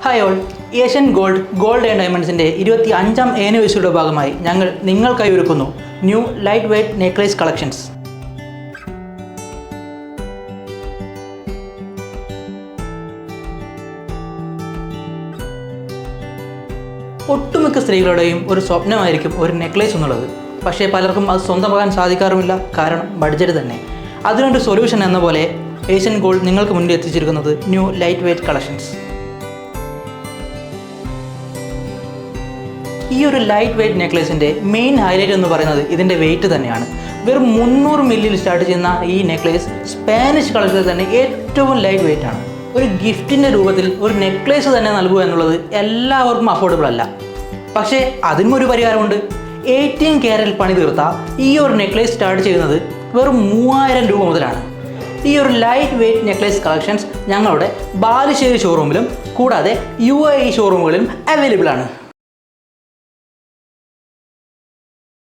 Hi all, Asian gold and ഡയമണ്ട്സിൻ്റെ 25ാം ആനിവേഴ്സറിയുടെ ഭാഗമായി ഞങ്ങൾ നിങ്ങൾക്കായി ഒരുക്കുന്നു new lightweight necklace collections. ഒട്ടുമിക്ക സ്ത്രീകളുടെയും ഒരു സ്വപ്നമായിരിക്കും ഒരു നെക്ലേസ് എന്നുള്ളത്. പക്ഷേ പലർക്കും അത് സ്വന്തമാക്കാൻ സാധിക്കാറുമില്ല, കാരണം ബഡ്ജറ്റ് തന്നെ. അതിനൊരു സൊല്യൂഷൻ എന്ന പോലെ ഏഷ്യൻ ഗോൾഡ് നിങ്ങൾക്ക് മുന്നിൽ എത്തിച്ചിരിക്കുന്നത് ന്യൂ ലൈറ്റ് വെയ്റ്റ് കളക്ഷൻസ്. ഈ ഒരു ലൈറ്റ് വെയ്റ്റ് നെക്ലേസിൻ്റെ മെയിൻ ഹൈലൈറ്റ് എന്ന് പറയുന്നത് ഇതിൻ്റെ വെയിറ്റ് തന്നെയാണ്. വെറും 300 മില്ലിയിൽ സ്റ്റാർട്ട് ചെയ്യുന്ന ഈ നെക്ലേസ് സ്പാനിഷ് കളക്ഷനിൽ തന്നെ ഏറ്റവും ലൈറ്റ് വെയ്റ്റ് ആണ്. ഒരു ഗിഫ്റ്റിൻ്റെ രൂപത്തിൽ ഒരു നെക്ലേസ് തന്നെ നൽകുക എന്നുള്ളത് എല്ലാവർക്കും അഫോർഡബിൾ അല്ല. പക്ഷേ അതിനും ഒരു പരിഹാരമുണ്ട്. 18 ക്യാരറ്റ് പണി തീർത്ത ഈ ഒരു നെക്ലേസ് സ്റ്റാർട്ട് ചെയ്യുന്നത് വെറും 3000 രൂപ മുതലാണ്. ഈ ഒരു ലൈറ്റ് വെയ്റ്റ് നെക്ലേസ് കളക്ഷൻസ് ഞങ്ങളുടെ ബാലുശ്ശേരി ഷോറൂമിലും കൂടാതെ UAE ഷോറൂമുകളിലും അവൈലബിൾ ആണ്.